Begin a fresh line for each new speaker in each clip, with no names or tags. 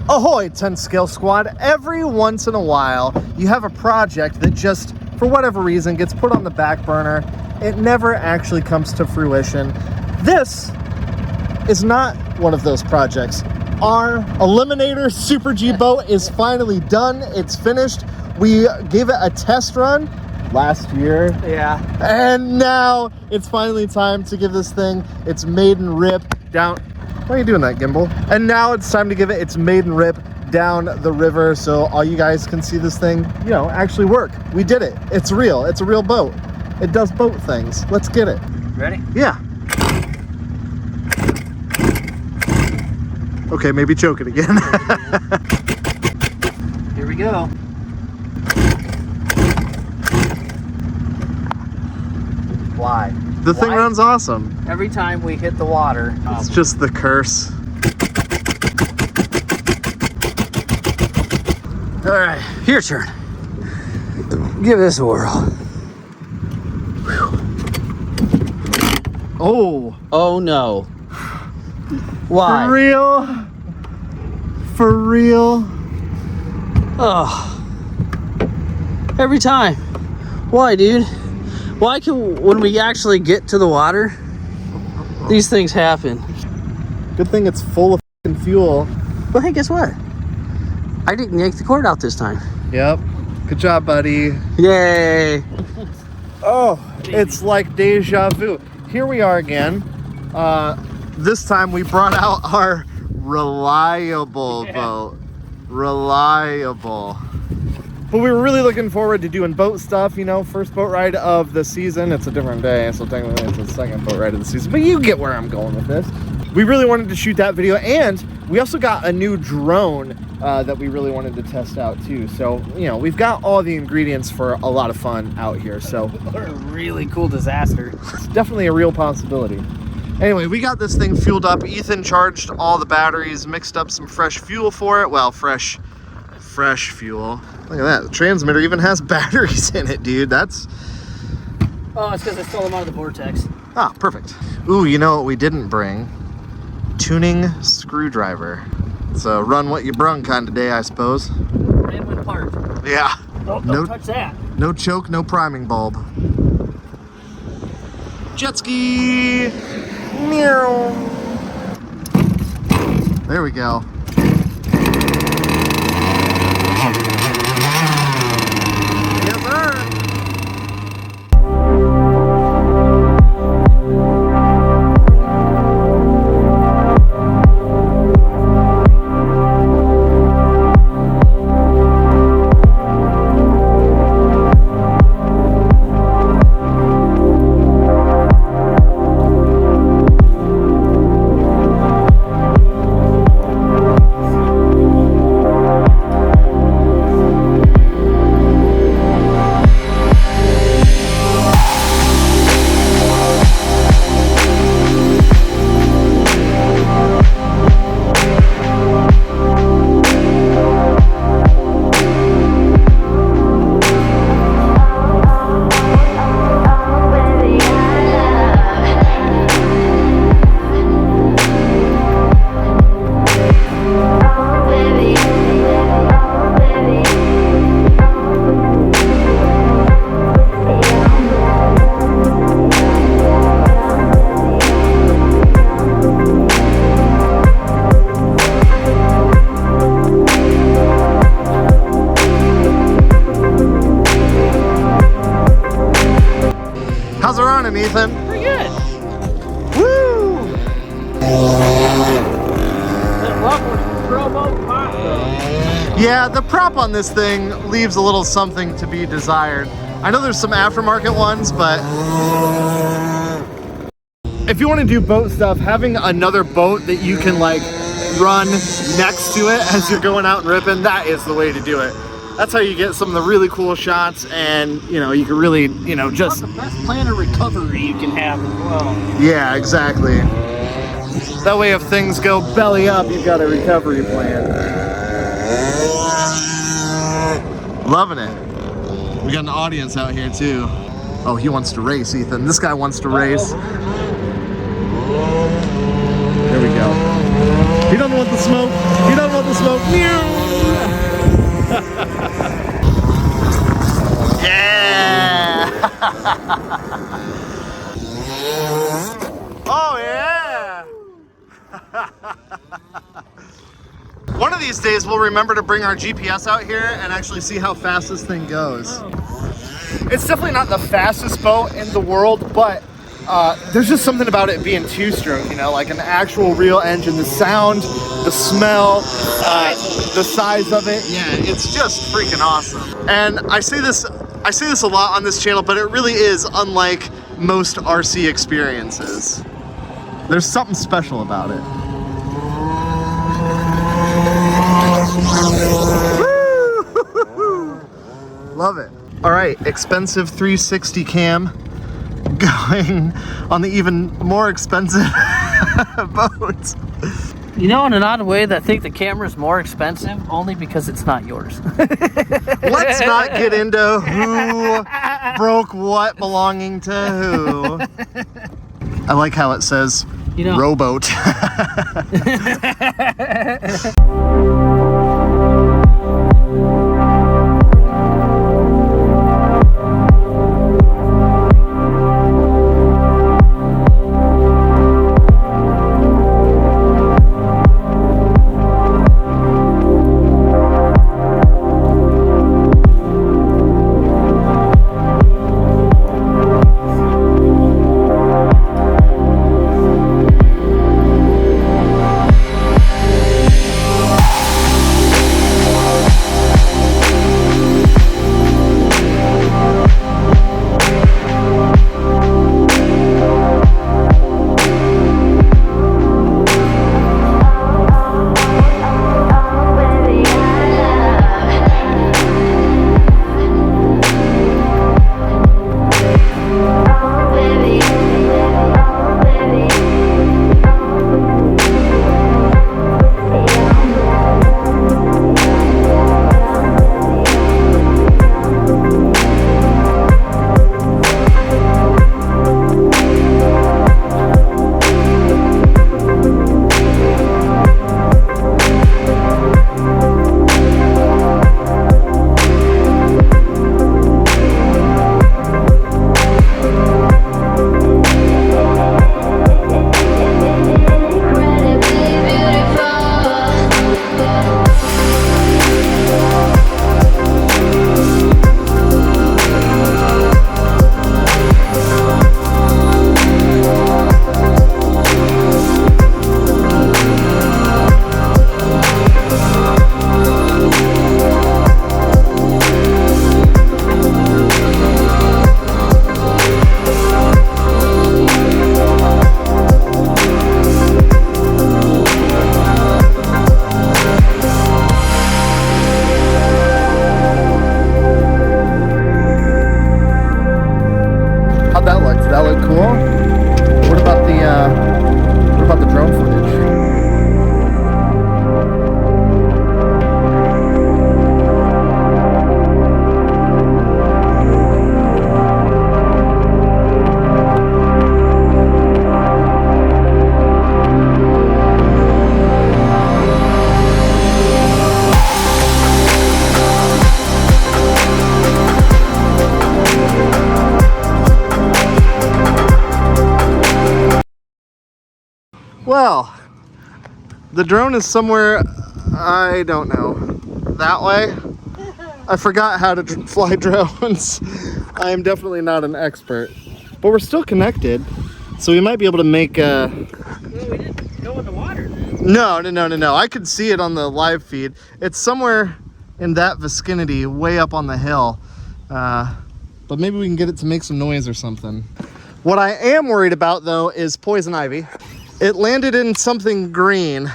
Ahoy, 10 Scale Squad. Every once in a while, you have a project that just, for whatever reason, gets put on the back burner. It never actually comes to fruition. This is not one of those projects. Our Eliminator Super G boat is finally done. It's finished. We gave it a test run last year.
Yeah.
And now it's finally time to give this thing its maiden rip down. Why are you doing that, gimbal? And now it's time to give it its maiden rip down the river so all you guys can see this thing, you know, actually work. We did it. It's real. It's a real boat. It does boat things. Let's get it.
Ready?
Yeah. Okay, maybe choke it again.
Here we go. Why?
The thing runs awesome.
Every time we hit the water.
It's just the curse.
All right, your turn. Give this a whirl.
Oh.
Oh no. Why?
For real? For real?
Oh. Every time. Why, dude? Why can, when we actually get to the water, these things happen?
Good thing it's full of f***ing fuel.
But hey, guess what? I didn't yank the cord out this time.
Yep. Good job, buddy.
Yay.
Oh, it's like deja vu. Here we are again. This time we brought out our reliable boat. Reliable. But we were really looking forward to doing boat stuff, you know, first boat ride of the season. It's a different day, so technically it's the second boat ride of the season. But you get where I'm going with this. We really wanted to shoot that video, and we also got a new drone that we really wanted to test out too. So, you know, we've got all the ingredients for a lot of fun out here. So,
What a really cool disaster.
it's definitely a real possibility. Anyway, we got this thing fueled up. Ethan charged all the batteries, mixed up some fresh fuel for it. Well, fresh fuel. Look at that. The transmitter even has batteries in it, dude. That's...
Oh, it's because I stole them out of the vortex.
Ah, perfect. Ooh, you know what we didn't bring? Tuning screwdriver. It's a run what you brung kind of day, I suppose.
Random part.
Yeah.
Oh, don't touch that.
No choke, no priming bulb. Jet ski! Meow. There we go. Yes, sir. How's it running, Ethan?
Pretty good.
Woo!
That rubber rowboat pop though.
Yeah, the prop on this thing leaves a little something to be desired. I know there's some aftermarket ones, but if you want to do boat stuff, having another boat that you can like run next to it as you're going out and ripping, that is the way to do it. That's how you get some of the really cool shots, and you know, you can really, you know, just
That's the best plan of recovery you can have as well.
yeah, exactly. That way if things go belly up, you've got a recovery plan. Loving it. We got an audience out here too. Oh, he wants to race, Ethan. This guy wants to race. There we go. He doesn't want the smoke. He doesn't want the smoke. Oh yeah! One of these days we'll remember to bring our GPS out here and actually see how fast this thing goes. It's definitely not the fastest boat in the world, but there's just something about it being two-stroke, you know, like an actual real engine. The sound, the smell, the size of it, yeah, it's just freaking awesome. And I say this a lot on this channel, but it really is unlike most RC experiences. There's something special about it. Woo! Love it. All right, expensive 360 cam going on the even more expensive boat.
You know, in an odd way, I think the camera's more expensive only because it's not yours.
Let's not get into who broke what belonging to who. I like how it says, you know, rowboat. Well, the drone is somewhere, I don't know, that way? I forgot how to fly drones. I am definitely not an expert, but we're still connected, so we might be able to make
Well, we didn't go in the water.
No. I could see it on the live feed. It's somewhere in that vicinity, way up on the hill. But maybe we can get it to make some noise or something. What I am worried about, though, is poison ivy. It landed in something green,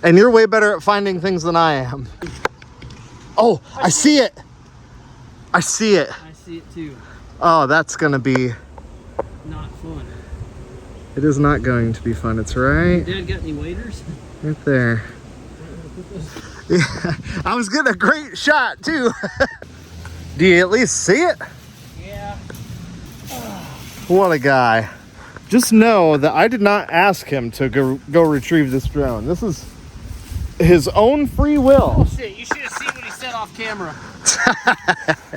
and you're way better at finding things than I am. Oh, I see it. I see it.
I see it too.
Oh, that's gonna be
not fun.
It is not going to be fun. It's right.
Dad got any waders?
Right there. Yeah, I was getting a great shot too. Do you at least see it?
Yeah.
What a guy. Just know that I did not ask him to go retrieve this drone. This is his own free will.
Oh shit, you should have seen what he said off camera.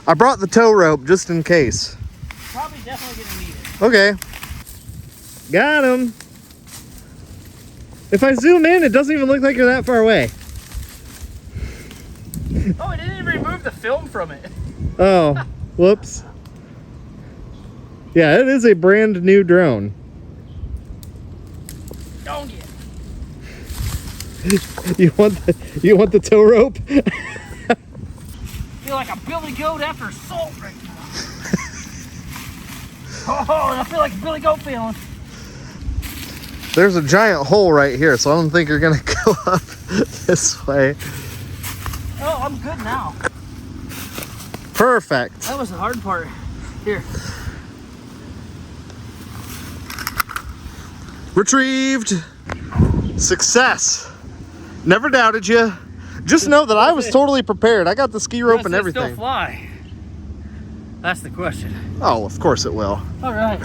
I brought the tow rope just in case.
Probably definitely gonna need it.
Okay. Got him. If I zoom in, it doesn't even look like you're that far away.
Oh, I didn't even remove the film from it.
Oh, whoops. Yeah, it is a brand new drone.
Don't get.
You want the tow rope?
I feel like a billy goat after salt right now. Oh, I feel like a billy goat feeling.
There's a giant hole right here, so I don't think you're gonna go up this way.
Oh, I'm good now.
Perfect.
That was the hard part. Here.
Retrieved. Success. Never doubted you. Just know that I was totally prepared. I got the ski rope and
Does it
everything.
still fly? That's the question.
Oh, of course it will.
All right.